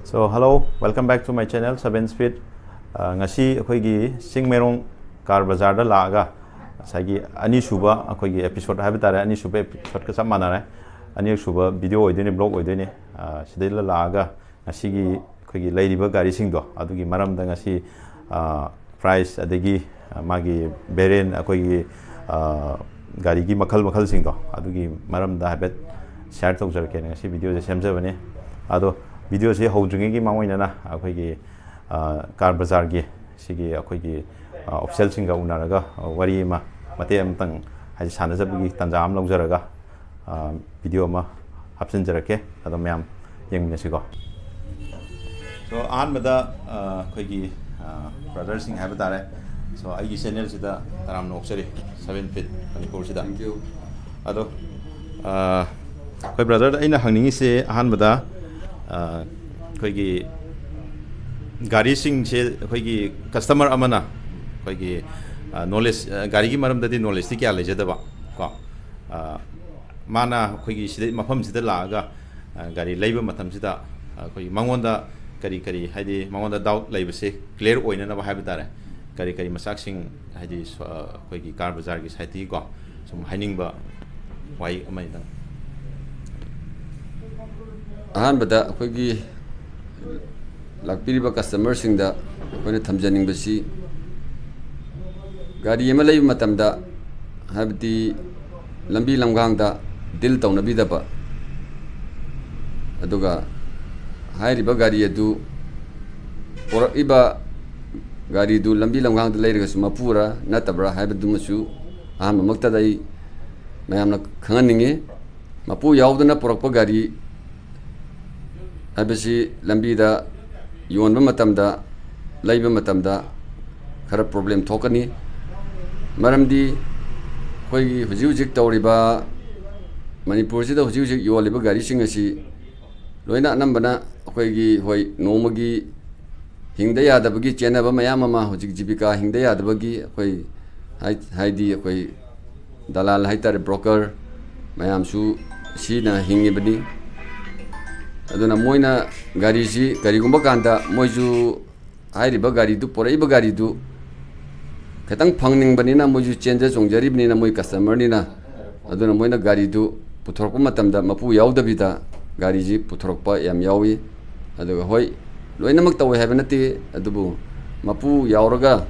So hello, welcome back to my channel 7 Speed. Ngasi akhoi Singmerong car bazaar da laga sagi ani suba akhoi episode habitare ani suba episode ka samana ani suba video oidene blog oidene sidai la laga ngasi gi akhoi leiriba gari singdo adugi maram da ngasi price adegi magi beren akhoi gari gi makhal singdo adugi maram da habet share tawjarke ngasi video je semjabane ado video se hojungi mamoina na akhoi car bazaar gi sigi akhoi official singa unaraga wari ma mate amtang haji sana jabugi tanjam longjaraga video ma hapsin jarake ado myam yengmina sigo so an mada akhoi gi brother sing have tare so ai channel sida taram noksari 7 feet Manipur sida thank you ado akhoi brother aina hangningi se an mada akhoi gari sing se akhoi customer amana akhoi knowledge gari gi maram dadi knowledge ti kya lejadaba ko mana akhoi sida mafam sida laga gari leiba matam sida akhoi mangonda kari haidi mangonda doubt leiba se clear oina na ba habitare kari masak sing haidi akhoi car bazaar gi site ko sum haining ba wai amai dang ahanbada akhoi lakpiriba customer singda akhoi thamjaning basi gari ema lei matamda habdi lambi lamgang da dil tawnabi da ba aduga hairiba gari adu or iba gari du lambi lamgang da leiraga suma pura natabra haibadu masu aham makta dai mayamna khanganinge mapu yaudana porakpa gari habisi lambi da yonba matamda leiba matamda khara problem thokani maramdi khoi hujik tawriba Manipur sida hujik yoliba gari singasi loina nambana khoi gi hoi nomagi hingda yadabagi chenaba mayam ama hujik jibika hingda yadabagi khoi haidi khoi dalal haitar broker mayam su sina hingibani aduna moina gari si gari gumba kanda moju hairiba gari du poraiba gari du ketang phangning banina moju change jongjari banina moi customer nina aduna moina gari du puthorpa matamda mapu yaudabida gari ji puthorpa yam yawi aduga hoi loinamak tawe habenati adubu mapu yauraga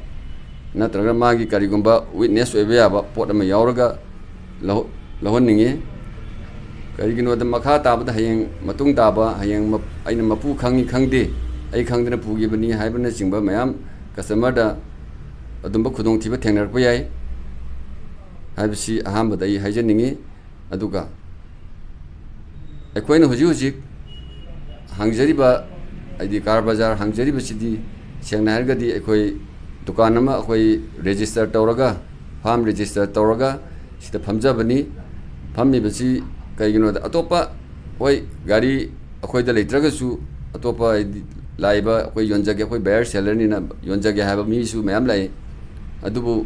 natraga magi gari gumba witness oibe yaba pot ama yauraga lahonningi kari gino da makha tabada hayeng matung taba hayeng aina mapu khangi khangde ai khangdena pugi bani haibana singba mayam customer da adumba khudong thiba thengnar pa yai haibsi ahamba dai haijaningi aduga ekoina hujik hangjariba aidi car bazaar hangjariba sidi sengna hargadi ekoi dukan ama ekoi register tawraga farm register tawraga sida phamja bani phammi basi kaigino da atopa hoi gari akhoi da leitragasu atopa laiba akhoi yonjage akhoi buyer seller ni na yonjage haba mi su mayam lai adubu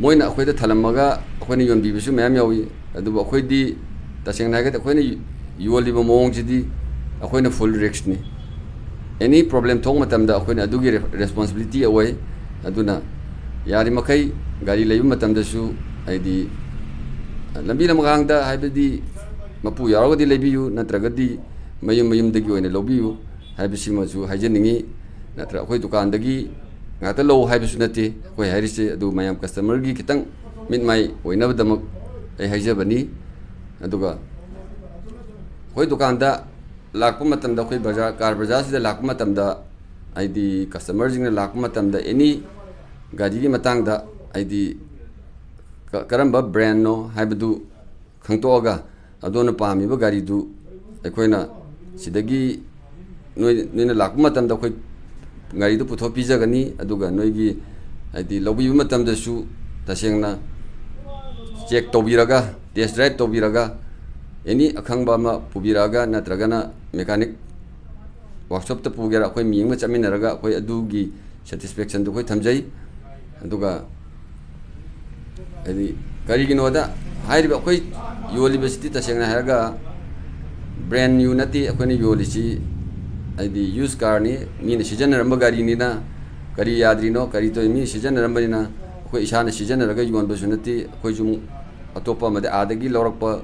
moina akhoi da thalamaga akhoi ni yonbi bisu mayam yawi adubu akhoi di tasengna ga akhoi ni yoliba mong jidi akhoi na full risk ni any problem thong matam da akhoi na adugi responsibility away aduna yari makai gari leiba matam da su aidi lambi lamgang da haibadi mapu yaragadi lebiyu natragadi mayum dagi oina lobiyu haibisi masu haijaningi natra akhoi dukan dagi ngata lo haibisu nati akhoi hairise adu mayam customer gi kitang mitmai oina badamak ai haijabani aduga akhoi dukan da lakpa matam da akhoi bazaar car bazaar sida lakpa matam da aidi customer jingna lakpa matam da any gadi gi matang da aidi karamba brand no haibadu khangtoga adona pamiba gari du ekoina sidagi noina lakpa matam da khoi gari du putho pijagani aduga noigi haidi lobiba matam da su tasengna check tobiraga test drive tobiraga any akhangba ma pubiraga natragana mechanic workshop ta pugera khoi miyengma chaminaraga khoi adugi satisfaction du khoi thamjai aduga adi kari gino da hairiba khoi yoli besiti tasengna haraga brand new nati akhoni yoli si ꯍꯥꯏꯗꯤ use ꯀꯥꯔꯅꯤ ꯃꯤꯅ ꯁꯤꯖꯤꯟꯅꯔꯝꯕ ꯒꯥꯔꯤꯅꯤꯅ ꯀꯔꯤ ꯌꯥꯗ꯭ꯔꯤꯅꯣ ꯀꯔꯤ ꯇꯧꯏ ꯃꯤ ꯁꯤꯖꯤꯟꯅꯔꯝꯕꯅꯤꯅ ꯑꯩꯈꯣꯏ ꯏꯁꯥꯅ ꯁꯤꯖꯤꯟꯅꯔꯒ ꯌꯣꯟꯕꯁꯨ ꯅꯠꯇꯦ ꯑꯩꯈꯣꯏꯁꯨ ꯑꯇꯣꯞꯄ ꯑꯃꯗꯤ ꯑꯥꯗꯒꯤ ꯂꯧꯔꯛꯄ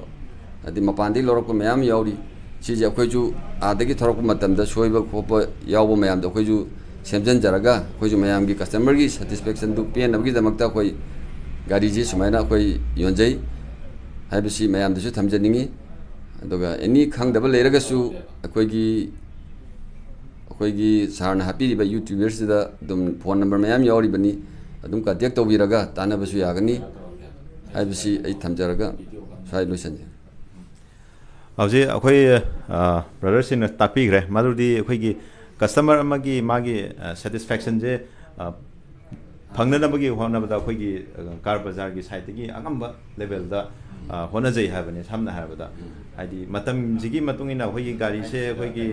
ꯍꯥꯏꯗꯤ ꯃꯄꯥꯟꯗꯒꯤ ꯂꯧꯔꯛꯄ ꯃꯌꯥꯝ ꯌꯥꯎꯔꯤ ꯁꯤꯁꯦ ꯑꯩꯈꯣꯏꯁꯨ ꯑꯥꯗꯒꯤ ꯊꯧꯔꯛꯄ ꯃꯇꯝꯗ ꯁꯣꯏꯕ ꯈꯣꯠꯄ ꯌꯥꯎꯕ ꯃꯌꯥꯝꯗꯣ ꯑꯩꯈꯣꯏꯁꯨ ꯁꯦꯝꯖꯤꯟꯖꯔꯒ ꯑꯩꯈꯣꯏꯁꯨ ꯃꯌꯥꯝꯒꯤ ꯀꯁꯇꯃꯔꯒꯤ ꯁꯦꯇꯤꯁꯐꯦꯛꯁꯟꯗꯨ ꯄꯦꯟꯅꯕꯒꯤꯗꯃꯛꯇ ꯑꯩꯈꯣꯏ ꯒꯥꯔꯤꯁꯤ ꯁꯨꯃꯥꯏꯅ ꯑꯩꯈꯣꯏ ꯌꯣꯟꯖꯩ ꯍꯥꯏꯕꯁꯤ ꯃꯌꯥꯝꯗꯁꯨ ꯊꯝꯖꯅꯤꯡꯉꯤ ꯑꯗꯨꯒ ꯑꯦꯅꯤ ꯈꯪꯗꯕ ꯂꯩꯔꯒꯁꯨ ꯑꯩꯈꯣꯏꯒꯤ ꯁꯥꯔꯅ ꯍꯥꯞꯄꯤꯔꯤꯕ ꯌꯨꯇ꯭ꯌꯨꯕꯔꯁꯤꯗ ꯑꯗꯨꯝ ꯐꯣꯟ ꯅꯝꯕꯔ ꯃꯌꯥꯝ ꯌꯥꯎꯔꯤꯕꯅꯤ ꯑꯗꯨꯝ ꯀꯟꯇꯦꯛ ꯇꯧꯕꯤꯔꯒ ꯇꯥꯟꯅꯕꯁꯨ ꯌꯥꯒꯅꯤ ꯍꯥꯏꯕꯁꯤ ꯑꯩ ꯊꯝꯖꯔꯒ ꯁ꯭ꯋꯥꯏ ꯂꯣꯏꯁꯤꯟꯖꯩ ꯍꯧꯖꯤꯛ ꯑꯩꯈꯣꯏ ꯕ꯭ꯔꯗꯔꯁꯤꯡꯅ ꯇꯥꯛꯄꯤꯈ꯭ꯔꯦ ꯃꯗꯨꯗꯤ ꯑꯩꯈꯣꯏꯒꯤ ꯀꯁꯇꯃꯔ ꯑꯃꯒꯤ ꯃꯥꯒꯤ ꯁꯦꯇꯤꯁꯐꯦꯛꯁꯟꯁꯦ ꯐꯪꯅꯅꯕꯒꯤ ꯍꯣꯠꯅꯕꯗ ꯑꯩꯈꯣꯏꯒꯤ ꯀꯥꯔ ꯕꯖꯥꯔꯒꯤ ꯁꯥꯏꯠꯇꯒꯤ ꯑꯉꯝꯕ ꯂꯦꯚꯦꯜꯗ ꯍꯣꯠꯅꯖꯩ ꯍꯥꯏꯕꯅꯤ ꯁꯝꯅ ꯍꯥꯏꯔꯕꯗ ꯍꯥꯏꯗꯤ ꯃꯇꯝꯁꯤꯒꯤ ꯃꯇꯨꯡ ꯏꯟꯅ ꯑꯩꯈꯣꯏꯒꯤ ꯒꯥꯔꯤꯁꯦ ꯑꯩꯈꯣꯏꯒꯤ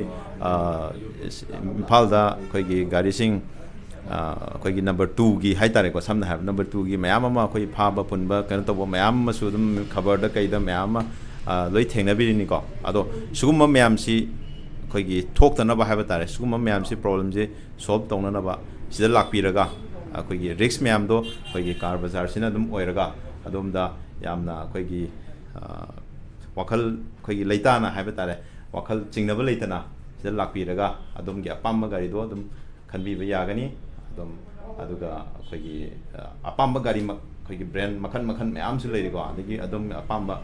ꯏꯝꯐꯥꯜꯗ ꯑꯩꯈꯣꯏꯒꯤ ꯒꯥꯔꯤꯁꯤꯡ ꯑꯩꯈꯣꯏꯒꯤ ꯅꯝꯕꯔ 2ꯒꯤ ꯍꯥꯏꯇꯥꯔꯦꯀꯣ ꯁꯝꯅ ꯍꯥꯏꯔꯕꯗ ꯅꯝꯕꯔ 2ꯒꯤ ꯃꯌꯥꯝ ꯑꯃ ꯑꯩꯈꯣꯏ ꯐꯥꯕ ꯄꯨꯟꯕ ꯀꯩꯅꯣ ꯇꯧꯕ ꯃꯌꯥꯝ ꯑꯃꯁꯨ ꯑꯗꯨꯝ ꯈꯕꯔꯗ ꯀꯩꯗ ꯃꯌꯥꯝ ꯑꯃ ꯂꯣꯏ ꯊꯦꯡꯅꯕꯤꯔꯤꯅꯤꯀꯣ ꯑꯗꯣ ꯁꯤꯒꯨꯝꯕ ꯃꯌꯥꯝꯁꯤ ꯑꯩꯈꯣꯏꯒꯤ ꯊꯣꯛꯇꯅꯕ ꯍꯥꯏꯕ ꯇꯥꯔꯦ ꯁꯤꯒꯨꯝꯕ ꯃꯌꯥꯝꯁꯤ ꯄ꯭ꯔꯣꯕ꯭ꯂꯦꯝꯁꯤ ꯁꯣꯜꯕ ꯇꯧꯅꯅꯕ ꯁꯤꯗ ꯂꯥꯛꯄꯤꯔꯒ ꯑꯩꯈꯣꯏꯒꯤ ꯔꯤꯛꯁ ꯃꯌꯥꯝꯗꯣ ꯑꯩꯈꯣꯏꯒꯤ ꯀꯥꯔ ꯕꯖꯥꯔꯁꯤꯅ ꯑꯗꯨꯝ ꯑꯣꯏꯔꯒ ꯑꯗꯣꯝꯗ ꯌꯥꯝꯅ ꯑꯩꯈꯣꯏꯒꯤ ꯋꯥꯈꯜ ꯑꯩꯈꯣꯏꯒꯤ ꯂꯩꯇꯥꯅ ꯍꯥꯏꯕ ꯇꯥꯔꯦ ꯋꯥꯈꯜ ꯆꯤꯡꯅꯕ ꯂꯩꯇꯅ ꯁꯤꯗ ꯂꯥꯛꯄꯤꯔꯒ ꯑꯗꯣꯝꯒꯤ ꯑꯄꯥꯝꯕ ꯒꯥꯔꯤꯗꯣ ꯑꯗꯨꯝ ꯈꯟꯕꯤꯕ ꯌꯥꯒꯅꯤ ꯑꯗꯨꯝ ꯑꯗꯨꯒ ꯑꯩꯈꯣꯏꯒꯤ ꯑꯄꯥꯝꯕ ꯒꯥꯔꯤꯃꯛ ꯑꯩꯈꯣꯏꯒꯤ ꯕ꯭ꯔꯦꯟ ꯃꯈꯜ ꯃꯈꯜ ꯃꯌꯥꯝꯁꯨ ꯂꯩꯔꯤꯀꯣ ꯑꯗꯒꯤ ꯑꯗꯨꯝ ꯑꯄꯥꯝꯕ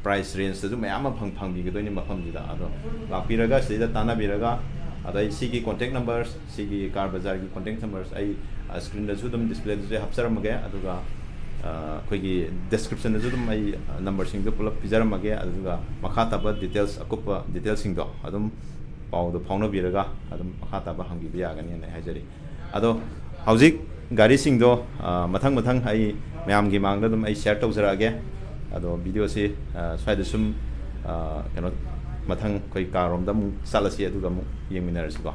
ꯄ꯭ꯔꯥꯏꯁ ꯔꯦꯟꯖꯇꯁꯨ ꯃꯌꯥꯝ ꯑꯃ ꯐꯪꯕꯤꯒꯗꯣꯏꯅꯤ ꯃꯐꯝꯁꯤꯗ ꯑꯗꯣ ꯂꯥꯛꯄꯤꯔꯒ ꯁꯤꯗ ꯇꯥꯟꯅꯕꯤꯔꯒ ꯑꯗꯩ ꯁꯤꯒꯤ ꯀꯣꯟꯇꯦꯛ ꯅꯝꯕꯔ ꯁꯤꯒꯤ ꯀꯥꯔ ꯕꯖꯥꯔꯒꯤ ꯀꯣꯟꯇꯦꯛ ꯅꯝꯕꯔꯁ ꯑꯩ ꯁ꯭ꯀ꯭ꯔꯤꯟꯗꯁꯨ ꯑꯗꯨꯝ ꯗꯤꯁꯄ꯭ꯂꯦꯗꯁꯨ ꯍꯥꯞꯆꯔꯝꯃꯒꯦ ꯑꯗꯨꯒ ꯑꯩꯈꯣꯏꯒꯤ ꯗꯦꯁꯀ꯭ꯔꯤꯞꯁꯟꯗꯁꯨ ꯑꯗꯨꯝ ꯑꯩ ꯅꯝꯕꯔꯁꯤꯡꯗꯣ ꯄꯨꯂꯞ ꯄꯤꯖꯔꯝꯃꯒꯦ ꯑꯗꯨꯒ ꯃꯈꯥ ꯇꯥꯕ ꯗꯤꯇꯦꯜꯁ ꯑꯀꯨꯞꯄ ꯗꯤꯇꯦꯜꯁꯤꯡꯗꯣ ꯑꯗꯨꯝ ꯄꯥꯎꯗꯣ ꯐꯥꯎꯅꯕꯤꯔꯒ ꯑꯗꯨꯝ ꯃꯈꯥ ꯇꯥꯕ ꯍꯪꯕꯤꯕ ꯌꯥꯒꯅꯤꯅ ꯍꯥꯏꯖꯔꯤ ꯑꯗꯣ ꯍꯧꯖꯤꯛ ꯒꯥꯔꯤꯁꯤꯡꯗꯣ ꯃꯊꯪ ꯃꯊꯪ ꯑꯩ ꯃꯌꯥꯝꯒꯤ ꯃꯥꯡꯗ ꯑꯗꯨꯝ ꯑꯩ ꯁꯤꯌꯔ ꯇꯧꯖꯔꯛꯑꯒꯦ ꯑꯗꯣ ꯚꯤꯗꯤꯑꯣꯁꯤ ꯁ꯭ꯋꯥꯏꯗ ꯁꯨꯝ ꯀꯩꯅꯣ ꯃꯊꯪ ꯑꯩꯈꯣꯏ ꯀꯥꯔꯣꯝꯗ ꯑꯃꯨꯛ ꯆꯠꯂꯁꯤ ꯑꯗꯨꯒ ꯑꯃꯨꯛ ꯌꯦꯡꯃꯤꯟꯅꯔꯁꯤꯀꯣ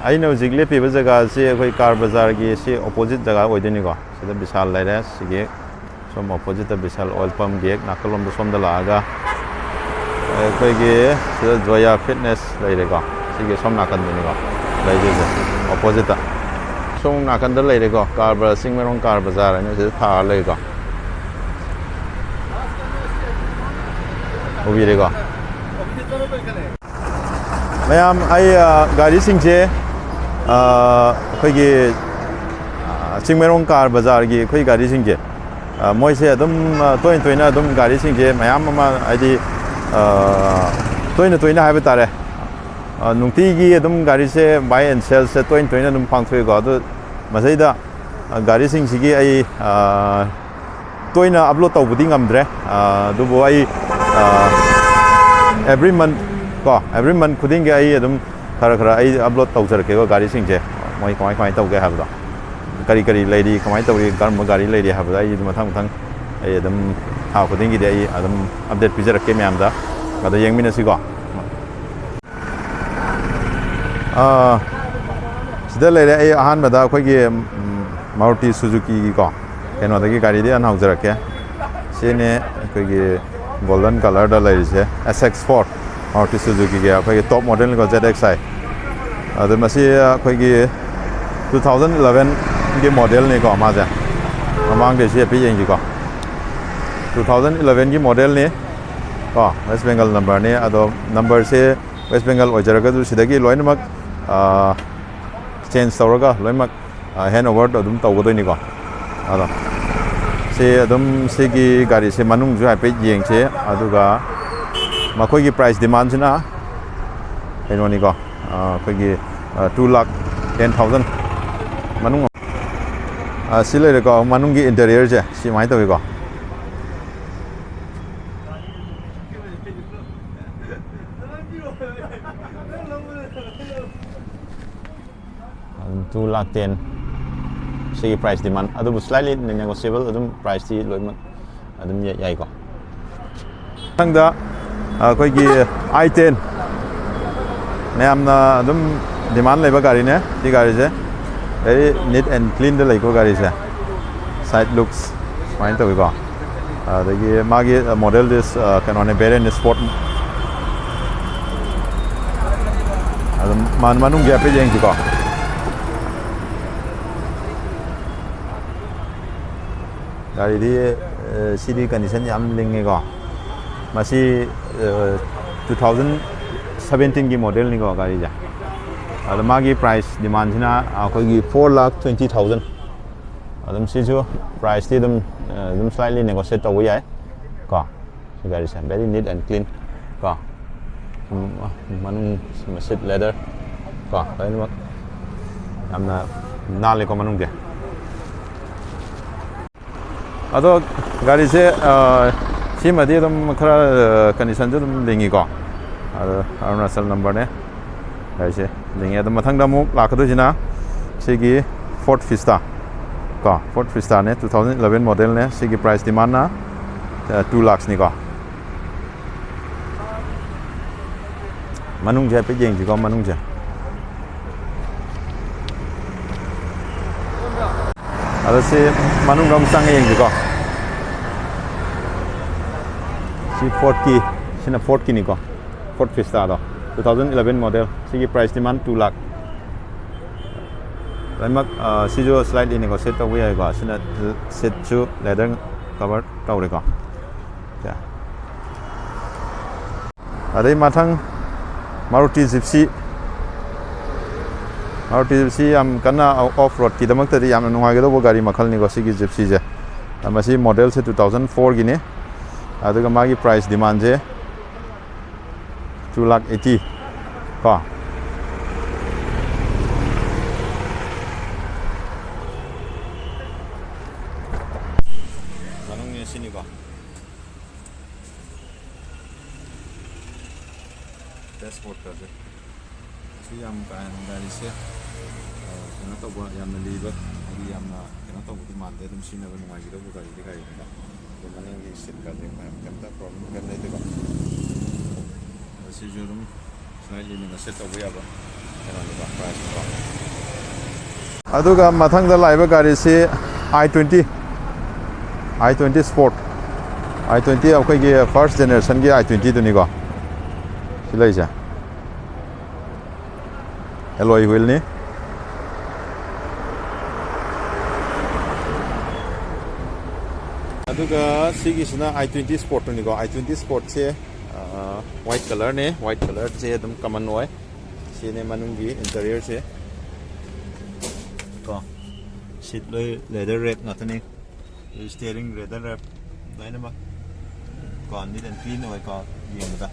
ꯑꯩꯅ ꯍꯧꯖꯤꯛ ꯂꯦꯞꯄꯤꯕ ꯖꯒꯥꯁꯤ ꯑꯩꯈꯣꯏ ꯀꯥꯔ ꯕꯖꯥꯔꯒꯤ ꯁꯤ ꯑꯣꯄꯣꯖꯤꯠ ꯖꯒꯥ ꯑꯣꯏꯗꯣꯏꯅꯤꯀꯣ ꯁꯤꯗ ꯕꯤꯁꯥꯜ ꯂꯩꯔꯦ ꯁꯤꯒꯤ ꯁꯣꯝ ꯑꯣꯄꯣꯖꯤꯠꯇ ꯕꯤꯁꯥꯜ ꯑꯣꯏꯜ ꯄꯝꯒꯤ ꯍꯦꯛ ꯅꯥꯀꯜꯂꯣꯝꯗ ꯁꯣꯝꯗ ꯂꯥꯛꯑꯒ ꯑꯩꯈꯣꯏꯒꯤ ꯁꯤꯗ ꯖꯣꯌꯥ ꯐꯤꯠꯅꯦꯁ ꯂꯩꯔꯦꯀꯣ ꯁꯤꯒꯤ ꯁꯣꯝ ꯅꯥꯀꯟꯗꯅꯤꯀꯣ ꯂꯩꯔꯤꯁꯦ ꯑꯣꯄꯣꯖꯤꯠꯇ ꯁꯣꯝ ꯅꯥꯀꯟꯗ ꯂꯩꯔꯦꯀꯣ ꯀꯥꯔ ꯆꯤꯡꯃꯩꯔꯣꯡ ꯀꯥꯔ ꯕꯖꯥꯔ ꯍꯥꯏꯅ ꯁꯤꯗ ꯊꯥꯔ ꯂꯩꯀꯣ ꯎꯕꯤꯔꯦꯀꯣ ꯃꯌꯥꯝ ꯑꯩ ꯒꯥꯔꯤꯁꯤꯡꯁꯦ ꯑꯩꯈꯣꯏꯒꯤ ꯆꯤꯡꯃꯩꯔꯣꯡ ꯀꯥꯔ ꯕꯖꯥꯔꯒꯤ ꯑꯩꯈꯣꯏ ꯒꯥꯔꯤꯁꯤꯡꯁꯦ ꯃꯣꯏꯁꯦ ꯑꯗꯨꯝ ꯇꯣꯏꯅ ꯇꯣꯏꯅ ꯑꯗꯨꯝ ꯒꯥꯔꯤꯁꯤꯡꯁꯦ ꯃꯌꯥꯝ ꯑꯃ ꯍꯥꯏꯗꯤ ꯇꯣꯏꯅ ꯇꯣꯏꯅ ꯍꯥꯏꯕ ꯇꯥꯔꯦ ꯅꯨꯡꯇꯤꯒꯤ ꯑꯗꯨꯝ ꯒꯥꯔꯤꯁꯦ ꯕꯥꯏ ꯑꯦꯟ ꯁꯦꯜꯁꯦ ꯇꯣꯏꯅ ꯇꯣꯏꯅ ꯑꯗꯨꯝ ꯄꯥꯡꯊꯣꯛꯏꯀꯣ ꯑꯗꯨ ꯃꯁꯤꯗ ꯒꯥꯔꯤꯁꯤꯡꯁꯤꯒꯤ ꯑꯩ ꯇꯣꯏꯅ ꯑꯞꯂꯣꯗ ꯇꯧꯕꯗꯤ ꯉꯝꯗ꯭ꯔꯦ ꯑꯗꯨꯕꯨ ꯑꯩ ꯑꯦꯕ꯭ꯔꯤ ꯃꯟ ꯈꯨꯗꯤꯡꯒꯤ ꯑꯩ ꯑꯗꯨꯝ ꯈꯔ ꯑꯩ ꯑꯞꯂꯣꯗ ꯇꯧꯖꯔꯛꯀꯦꯀꯣ ꯒꯥꯔꯤꯁꯤꯡꯁꯦ ꯃꯣꯏ ꯀꯃꯥꯏ ꯇꯧꯒꯦ ꯍꯥꯏꯕꯗꯣ ꯀꯔꯤ ꯂꯩꯔꯤ ꯀꯃꯥꯏꯅ ꯇꯧꯔꯤ ꯀꯔꯝꯕ ꯒꯥꯔꯤ ꯂꯩꯔꯤ ꯍꯥꯏꯕꯗꯣ ꯑꯩ ꯃꯊꯪ ꯑꯩ ꯑꯗꯨꯝ ꯊꯥ ꯈꯨꯗꯤꯡꯒꯤꯗꯤ ꯑꯩ ꯑꯗꯨꯝ ꯑꯞꯗꯦꯠ ꯄꯤꯖꯔꯛꯀꯦ ꯃꯌꯥꯝꯗ ꯑꯗꯣ ꯌꯦꯡꯃꯤꯟꯅꯁꯤꯀꯣ ꯁꯤꯗ ꯂꯩꯔꯦ ꯑꯩ ꯑꯍꯥꯟꯕꯗ ꯑꯩꯈꯣꯏꯒꯤ ꯃꯥꯔꯨꯇꯤ ꯁꯨꯖꯨꯀꯤꯒꯤꯀꯣ ꯀꯩꯅꯣꯗꯒꯤ ꯒꯥꯔꯤꯗꯤ ꯍꯥꯟꯅ ꯍꯧꯖꯔꯛꯀꯦ ꯁꯤꯅꯦ ꯑꯩꯈꯣꯏꯒꯤ ꯒꯣꯜꯗꯟ ꯀꯂꯔꯗ ꯂꯩꯔꯤꯁꯦ SX4 ꯃꯥꯔꯨꯇꯤ ꯁꯨꯖꯨꯀꯤꯒꯤ ꯑꯩꯈꯣꯏꯒꯤ ꯇꯣꯞ ꯃꯣꯗꯦꯜꯅꯤꯀꯣ ZXi ꯑꯗꯣ ꯃꯁꯤ ꯑꯩꯈꯣꯏꯒꯤ 2011ꯒꯤ ꯃꯣꯗꯦꯜꯅꯤꯀꯣ ꯃꯥꯁꯦ ꯃꯃꯥꯡꯗꯩꯁꯤ ꯍꯥꯏꯐꯦꯠ ꯌꯦꯡꯁꯤꯀꯣ 2011ꯒꯤ ꯃꯣꯗꯦꯜꯅꯤ ꯀꯣ ꯋꯦꯁ ꯕꯦꯡꯒꯜ ꯅꯝꯕꯔꯅꯤ ꯑꯗꯣ ꯅꯝꯕꯔꯁꯦ ꯋꯦꯁ ꯕꯦꯡꯒꯜ ꯑꯣꯏꯖꯔꯒꯁꯨ ꯁꯤꯗꯒꯤ ꯂꯣꯏꯅꯃꯛ ꯆꯦꯟꯖ ꯇꯧꯔꯒ ꯂꯣꯏꯅꯃꯛ ꯍꯦꯟ ꯑꯣꯚꯔ ꯑꯗꯨꯝ ꯇꯧꯒꯗꯣꯏꯅꯤꯀꯣ ꯑꯗꯣ ꯁꯤ ꯑꯗꯨꯝꯁꯤꯒꯤ ꯒꯥꯔꯤꯁꯦ ꯃꯅꯨꯡꯁꯨ ꯍꯥꯏꯐꯦꯠ ꯌꯦꯡꯁꯤ ꯑꯗꯨꯒ ꯃꯈꯣꯏꯒꯤ ꯄ꯭ꯔꯥꯏꯁ ꯗꯤꯃꯥꯟꯁꯤꯅ ꯀꯩꯅꯣꯅꯤꯀꯣ ꯑꯩꯈꯣꯏꯒꯤ 2,10,000 ꯃꯅꯨꯡ ꯁꯤ ꯂꯩꯔꯦꯀꯣ ꯃꯅꯨꯡꯒꯤ ꯏꯟꯇꯦꯔꯤꯌꯔꯁꯦ ꯁꯤꯃꯥꯏꯅ ꯇꯧꯋꯤꯀꯣ $2,10,000 ꯁꯤꯒꯤ ꯄ꯭ꯔꯥꯏꯁ ꯗꯤꯃꯥꯟ ꯑꯗꯨꯕꯨ ꯁ꯭ꯂꯥꯏꯠꯂꯤ ꯅꯦꯒꯣꯁꯤꯌꯦꯕꯜ ꯑꯗꯨꯝ ꯄ꯭ꯔꯥꯏꯁꯇꯤ ꯂꯣꯏꯅꯃꯛ ꯑꯗꯨꯝ ꯌꯥꯏꯀꯣ ꯃꯊꯪꯗ ꯑꯩꯈꯣꯏꯒꯤ i10 ꯃꯌꯥꯝꯅ ꯑꯗꯨꯝ ꯗꯤꯃꯥꯟ ꯂꯩꯕ ꯒꯥꯔꯤꯅꯦ ꯁꯤ ꯒꯥꯔꯤꯁꯦ ꯚꯦꯔꯤ ꯅꯤꯠ ꯑꯦꯟ ꯀ꯭ꯂꯤꯟꯗ ꯂꯩꯀꯣ ꯒꯥꯔꯤꯁꯦ ꯁꯥꯏꯠ ꯂꯨꯛꯁ ꯁꯨꯃꯥꯏꯅ ꯇꯧꯋꯤꯀꯣ ꯑꯗꯒꯤ ꯃꯥꯒꯤ ꯃꯣꯗꯦꯜꯗꯤ ꯀꯩꯅꯣꯅꯦ ꯚꯦꯔꯤꯌꯟ ꯁ꯭ꯄꯣꯔꯠ ꯑꯗꯨꯝ ꯃꯅꯨꯡꯒꯤ ꯍꯥꯏꯐꯦꯠ ꯌꯦꯡꯁꯤꯀꯣ ꯒꯥꯔꯤꯗꯤ ꯁꯤꯗꯤ ꯀꯟꯗꯤꯁꯟ ꯌꯥꯝ ꯂꯤꯡꯉꯦꯀꯣ ꯃꯁꯤ 2017ꯒꯤ ꯃꯣꯗꯦꯜꯅꯤꯀꯣ ꯒꯥꯔꯤꯁꯦ ꯑꯗꯣ ꯃꯥꯒꯤ ꯄ꯭ꯔꯥꯏꯁ ꯗꯤꯃꯥꯟꯁꯤꯅ ꯑꯩꯈꯣꯏꯒꯤ 4,20,000 ꯑꯗꯨꯝ ꯁꯤꯁꯨ ꯄ꯭ꯔꯥꯏꯁꯇꯤ ꯑꯗꯨꯝ ꯁ꯭ꯂꯥꯏꯠꯂꯤ ꯅꯦꯒꯣꯁꯤꯌꯦꯠ ꯇꯧꯕ ꯌꯥꯏ ꯀꯣ ꯁꯤ ꯒꯥꯔꯤꯁꯦ ꯚꯦꯔꯤ ꯅꯤꯠ ꯑꯦꯟ ꯀ꯭ꯂꯤꯟ ꯀꯣ ꯃꯅꯨꯡ ꯁꯤꯠ ꯂꯦꯗꯔ ꯀꯣ ꯂꯣꯏꯅꯃꯛ ꯌꯥꯝꯅ ꯅꯥꯜꯂꯦꯀꯣ ꯃꯅꯨꯡꯁꯦ ꯑꯗꯣ ꯒꯥꯔꯤꯁꯦ ꯁꯤꯃꯗꯤ ꯑꯗꯨꯝ ꯈꯔ ꯀꯟꯗꯤꯁꯟꯁꯨ ꯑꯗꯨꯝ ꯂꯤꯡꯉꯤꯀꯣ ꯑꯗꯣ ꯑꯔꯨꯅꯥꯆꯜ ꯅꯝꯕꯔꯅꯦ ꯒꯥꯔꯤꯁꯦ ꯂꯤꯡꯉꯤ ꯑꯗꯣ ꯃꯊꯪꯗ ꯑꯃꯨꯛ ꯂꯥꯛꯀꯗꯣꯏꯁꯤꯅ ꯁꯤꯒꯤ ꯐꯣꯔꯠ ꯐꯤꯁꯇꯥ ꯀꯣ ꯐꯣꯔꯠ ꯐꯤꯁꯇꯥꯅꯦ 2011 ꯃꯣꯗꯦꯜꯅꯦ ꯁꯤꯒꯤ ꯄ꯭ꯔꯥꯏꯁ ꯗꯤꯃꯥꯟꯅ 2 lakhsꯅꯤꯀꯣ ꯃꯅꯨꯡꯁꯦ ꯍꯥꯏꯐꯦꯠ ꯌꯦꯡꯁꯤꯀꯣ ꯃꯅꯨꯡꯁꯦ ꯑꯗꯣ ꯁꯤ ꯃꯅꯨꯡꯗ ꯑꯃꯨꯛ ꯆꯪꯉ ꯌꯦꯡꯁꯤꯀꯣ ꯁꯤ ꯐꯣꯔꯠꯀꯤ ꯁꯤꯅ ꯐꯣꯔꯠꯀꯤꯅꯤꯀꯣ ꯐꯣꯔꯠ ꯐꯤꯁꯇꯥꯗꯣ 2011 ꯃꯣꯗꯦꯜ ꯁꯤꯒꯤ ꯄ꯭ꯔꯥꯏꯁ ꯗꯤꯃꯥꯟ 2 lakh ꯂꯣꯏꯅꯃꯛ ꯁꯤꯁꯨ ꯁ꯭ꯂꯥꯏꯠꯂꯤ ꯅꯦꯒꯣꯁꯤꯌꯦꯠ ꯇꯧꯕ ꯌꯥꯏꯀꯣ ꯁꯤꯅ ꯁꯤꯠꯁꯨ ꯂꯦꯗꯔ ꯀꯚꯔ ꯇꯧꯔꯦꯀꯣ ꯑꯗꯩ ꯃꯊꯪ ꯃꯥꯔꯨꯇꯤ ꯖꯤꯞꯁꯤ ꯌꯥꯝ ꯀꯟꯅ ꯑꯣꯐ ꯔꯣꯗꯀꯤꯗꯃꯛꯇꯗꯤ ꯌꯥꯝꯅ ꯅꯨꯡꯉꯥꯏꯒꯗꯧꯕ ꯒꯥꯔꯤ ꯃꯈꯜꯅꯤꯀꯣ ꯁꯤꯒꯤ ꯖꯤꯞꯁꯤꯁꯦ ꯃꯁꯤ ꯃꯣꯗꯦꯜꯁꯦ 2004ꯒꯤꯅꯤ ꯑꯗꯨꯒ ꯃꯥꯒꯤ ꯄ꯭ꯔꯥꯏꯁ ꯗꯤꯃꯥꯟꯁꯦ 2,80,000 ꯀꯣ ꯃꯅꯨꯡꯅꯦ ꯁꯤꯅꯤꯀꯣ ꯗꯦꯁꯕꯣꯔꯗꯀꯁꯦ ꯁꯤ ꯌꯥꯝ ꯀꯥ ꯍꯦꯟꯅ ꯒꯥꯔꯤꯁꯦ ꯀꯩꯅꯣ ꯇꯧꯕ ꯌꯥꯝꯅ ꯂꯤꯕ ꯍꯥꯏꯗꯤ ꯌꯥꯝꯅ ꯀꯩꯅꯣ ꯇꯧꯕꯗꯤ ꯃꯥꯟꯗꯦ ꯑꯗꯨꯝ ꯁꯤꯖꯤꯟꯅꯕ ꯅꯨꯡꯉꯥꯏꯒꯗꯧꯕ ꯒꯥꯔꯤꯅꯤꯀꯣ ꯑꯗꯨ ꯃꯅꯤꯡꯒꯤ ꯁꯤꯠꯀꯁꯦ ꯀꯩꯝꯇ ꯄ꯭ꯔꯣꯕ꯭ꯂꯦꯝ ꯀꯩꯝ ꯂꯩꯇꯦꯀꯣ ꯁꯤꯁꯨ ꯑꯗꯨꯝ ꯁ꯭ꯂꯥꯏꯠꯂꯤ ꯅꯦꯒꯣꯁꯤꯌꯦꯠ ꯇꯧꯕ ꯌꯥꯕ ꯀꯩꯅꯣꯅꯤꯀꯣ ꯄ꯭ꯔꯥꯏꯁꯅꯤꯀꯣ ꯑꯗꯨꯒ ꯃꯊꯪꯗ ꯂꯥꯛꯏꯕ ꯒꯥꯔꯤꯁꯤ i20 ꯁ꯭ꯄꯣꯔꯠ i20 ꯑꯩꯈꯣꯏꯒꯤ ꯐꯥꯔꯁ ꯖꯦꯅꯦꯔꯦꯁꯟꯒꯤ i20ꯗꯨꯅꯤꯀꯣ ꯁꯤ ꯂꯩꯁꯦ ꯑꯦꯂꯣꯏ ꯋꯤꯜꯅꯤ ꯑꯗꯨꯒ ꯁꯤꯒꯤꯁꯤꯅ i20 ꯁ꯭ꯄꯣꯔꯠꯇꯨꯅꯤꯀꯣ i20 ꯁ꯭ꯄꯣꯔꯠꯁꯦ ꯋꯥꯏꯠ ꯀꯂꯔꯅꯦ ꯋꯥꯏꯠ ꯀꯂꯔꯁꯦ ꯑꯗꯨꯝ ꯀꯃꯟ ꯑꯣꯏ ꯁꯤꯅꯦ ꯃꯅꯨꯡꯒꯤ ꯏꯟꯇꯔꯤꯌꯔꯁꯦ ꯀꯣ ꯁꯤꯠ ꯂꯣꯏ ꯂꯦꯗꯔ ꯔꯦꯞ ꯉꯥꯛꯇꯅꯤ ꯁ꯭ꯇꯤꯌꯔꯤꯡ ꯂꯦꯗꯔ ꯔꯦꯞ ꯂꯣꯏꯅꯃꯛ ꯀꯣ ꯅꯤꯠ ꯑꯦꯟ ꯀ꯭ꯂꯤꯟ ꯑꯣꯏꯀꯣ ꯌꯦꯡꯕꯗ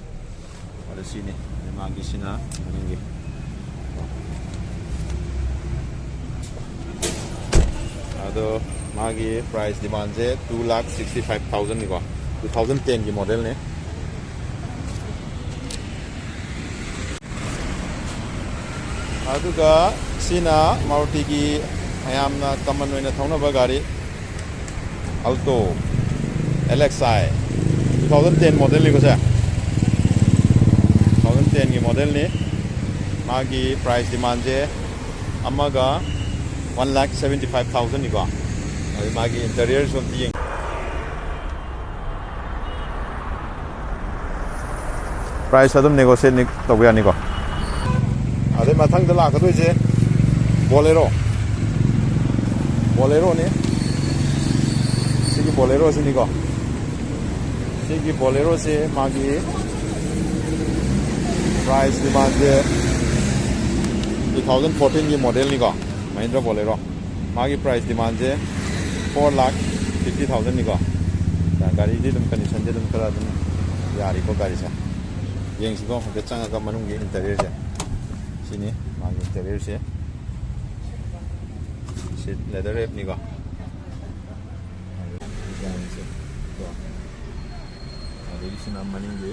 ꯑꯗꯣ ꯁꯤꯅꯤ ꯃꯥꯒꯤꯁꯤꯅ ꯃꯅꯨꯡꯒꯤ ꯑꯗꯣ ꯃꯥꯒꯤ ꯄ꯭ꯔꯥꯏꯁ ꯗꯤꯃꯥꯟꯁꯦ 2,65,000ꯅꯤꯀꯣ 2010ꯒꯤ ꯃꯣꯗꯦꯜꯅꯤ ꯑꯗꯨꯒ ꯁꯤꯅ ꯃꯥꯔꯨꯇꯤꯒꯤ ꯃꯌꯥꯝꯅ ꯀꯃꯟ ꯑꯣꯏꯅ ꯊꯧꯅꯕ ꯒꯥꯔꯤ ꯑꯜꯇꯣ LXi 2010 ꯃꯣꯗꯦꯜꯅꯤꯀꯣ ꯁꯦ 2010ꯒꯤ ꯃꯣꯗꯦꯜꯅꯤ ꯃꯥꯒꯤ ꯄ꯭ꯔꯥꯏꯁ ꯗꯤꯃꯥꯟꯁꯦ ꯑꯃꯒ 1,75,000ꯅꯤꯀꯣ ꯑꯗꯨ ꯃꯥꯒꯤ ꯏꯟꯇꯔꯤꯌꯔꯁꯨ ꯑꯝꯇ ꯌꯦꯡ ꯄ꯭ꯔꯥꯏꯁ ꯑꯗꯨꯝ ꯅꯦꯒꯣꯁꯤꯌꯦꯠ ꯇꯧꯕ ꯌꯥꯅꯤꯀꯣ ꯑꯗꯩ ꯃꯊꯪꯗ ꯂꯥꯛꯀꯗꯣꯏꯁꯦ ꯕꯣꯂꯦꯔꯣꯅꯤ ꯁꯤꯒꯤ ꯕꯣꯂꯦꯔꯣꯁꯤꯅꯤꯀꯣ ꯁꯤꯒꯤ ꯕꯣꯂꯦꯔꯣꯁꯦ ꯃꯥꯒꯤ ꯄ꯭ꯔꯥꯏꯁ ꯗꯤꯃꯥꯟꯁꯦ 2014ꯒꯤ ꯃꯣꯗꯦꯜꯅꯤꯀꯣ ꯃꯍꯤꯟꯗ꯭ꯔ ꯕꯣꯂꯦꯔꯣ ꯃꯥꯒꯤ ꯄ꯭ꯔꯥꯏꯁ ꯗꯤꯃꯥꯟꯁꯦ 4,50,000ꯅꯤꯀꯣ ꯒꯥꯔꯤꯗꯤ ꯑꯗꯨꯝ ꯀꯟꯗꯤꯁꯟꯁꯦ ꯑꯗꯨꯝ ꯈꯔ ꯑꯗꯨꯝ ꯌꯥꯔꯤꯀꯣ ꯒꯥꯔꯤꯁꯦ ꯌꯦꯡꯁꯤꯀꯣ ꯍꯥꯏꯐꯦꯠ ꯆꯪꯉꯒ ꯃꯅꯨꯡꯒꯤ ꯏꯟꯇꯔꯤꯌꯔꯁꯦ ꯁꯤꯅꯤ ꯃꯥꯒꯤ ꯏꯟꯇꯔꯤꯌꯔꯁꯦ ꯁꯤꯠ ꯂꯦꯗꯔ ꯔꯦꯞꯅꯤꯀꯣ ꯗꯤꯖꯥꯏꯟꯁꯦ ꯀꯣ ꯑꯗꯒꯤꯁꯤꯅ ꯃꯅꯤꯡꯒꯤ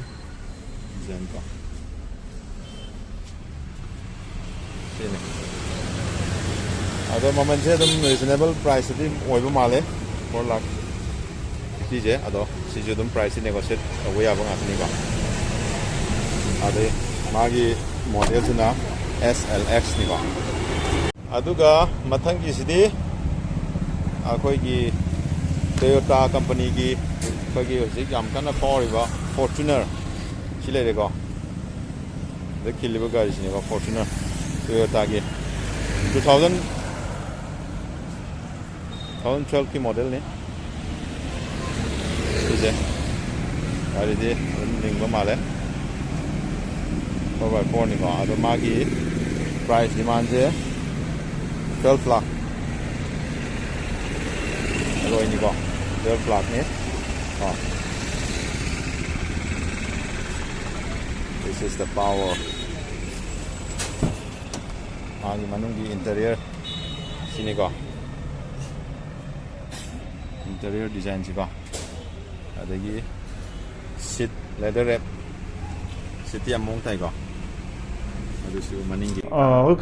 ꯗꯤꯖꯥꯏꯟ ꯀꯣ ꯁꯤꯅꯤ ꯑꯗꯣ ꯃꯃꯜꯁꯦ ꯑꯗꯨꯝ ꯔꯤꯖꯅꯦꯕꯜ ꯄ꯭ꯔꯥꯏꯁꯇꯗꯤ ꯑꯣꯏꯕ ꯃꯥꯜꯂꯦ 4,50,000ꯁꯦ ꯑꯗꯣ ꯁꯤꯁꯨ ꯑꯗꯨꯝ ꯄ꯭ꯔꯥꯏꯁꯁꯤ ꯅꯦꯒꯣꯁꯤꯌꯦꯠ ꯇꯧꯕ ꯌꯥꯕ ꯉꯥꯛꯇꯅꯤꯀꯣ ꯑꯗꯩ ꯃꯥꯒꯤ ꯃꯣꯗꯦꯜꯁꯤꯅ SLXꯅꯤꯀꯣ ꯑꯗꯨꯒ ꯃꯊꯪꯒꯤꯁꯤꯗꯤ ꯑꯩꯈꯣꯏꯒꯤ ꯇꯣꯌꯣꯇꯥ ꯀꯝꯄꯅꯤꯒꯤ ꯑꯩꯈꯣꯏꯒꯤ ꯍꯧꯖꯤꯛ ꯌꯥꯝ ꯀꯟꯅ ꯐꯥꯎꯔꯤꯕ ꯐꯣꯔꯆꯨꯅꯔ ꯁꯤ ꯂꯩꯔꯦꯀꯣ ꯗ ꯈꯤꯜꯂꯤꯕ ꯒꯥꯔꯤꯁꯤꯅꯦꯕ ꯐꯣꯔꯆꯨꯅꯔ ꯇꯣꯌꯣꯇꯥꯒꯤ 2012ꯀꯤ ꯃꯣꯗꯦꯜꯅꯤ ꯁꯤꯁꯦ ꯒꯥꯔꯤꯗꯤ ꯑꯗꯨꯝ ꯂꯤꯡꯕ ꯃꯥꯜꯂꯦ 4x4 ꯅꯤꯀꯣ ꯑꯗꯣ ꯃꯥꯒꯤ ꯄ꯭ꯔꯥꯏꯁ ꯗꯤꯃꯥꯟꯁꯦ 12 lakh ꯑꯣꯏꯅꯤꯀꯣ 12 lakhꯅꯤ This is the power मागी मनुंगी इंटीरियर सिनेको इंटीरियर डिजाइन सिको अदगी सीट लेदर रैप सीट यामोंग ताइको अदुसु मनिंगी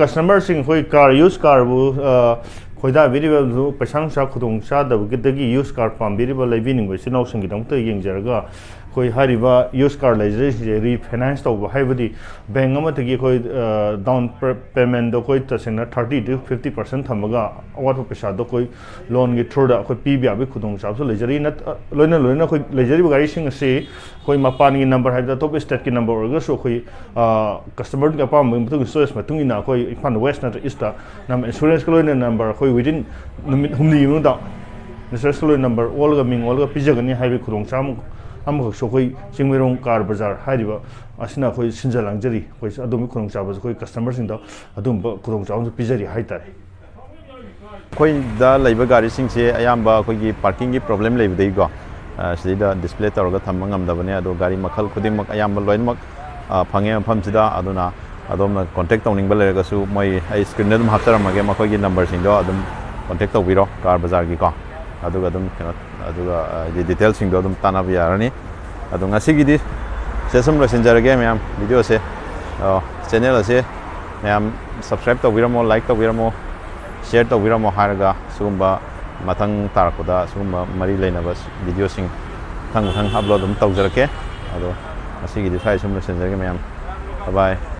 कस्टमर सिंह होई कार यूज कार बु खोइदा बिरिबल जो पैसा नुसा खुदों चादबगिदगी यूज कार पामबिरिबल लेबिनिंग सिनाव संगिदमत यंगजरगा कोई Hariba use car लेजरे refinance तौब हाइबदी bank अमतगी कोई डाउन पेमेंट दो कोई तसेना 30 to 50% थमगा अवाट पैसा दो कोई लोन गी थ्रू दा कोई पीबीआबी खुदों चाबसो लेजरी न लोइना लोइना कोई लेजरी गाड़ी सिंग से कोई मपान की नंबर हाइबदा टॉप स्टेट की नंबर ओरगा सो कोई कस्टमर का पाम मतुग सोयस मतुंगिना कोई इफान वेस्ट न ईस्ट नम इंश्योरेंस को लोइना नंबर कोई विदिन नुमित हुमनी युदा इंश्योरेंस को लोइना नंबर ओलगा मिंग ओलगा पिजगनी हाइबे खुदों चाम अमख सोखोई चिंगमेरों कार बाजार हाइरिबा असिना कोई सिंजलांगजरी कोई अदुम खुदों चाबस कोई कस्टमर सिंग दा अदुम खुदों चाबस पिजरी हाइतारे कोई दा लेबा गाड़ी सिंग से अयाम्बा कोई पार्किंग की प्रॉब्लम लेबदैगो सिदा display तौरगा थम्म ngamdabane ado gari makhal khudimmak ayamba loinmak phange mafamsida aduna adom contact tawningbal leragasu moi ai screen dum hapcharamage makhoi gi number sing do adum contact tawbiro car bazaar gi ko aduga adum kena aduga di details sing do adum tanabi yarani adu ngasi gi di sesum losinjarage ma'am video se channel ase ma'am subscribe tawbiramo like tawbiramo share tawbiramo haraga sugumba mathang tarakda sugumba mari leinaba video sing thang upload dum tawjarake ado asigi di thai sum losinjarage ma'am bye bye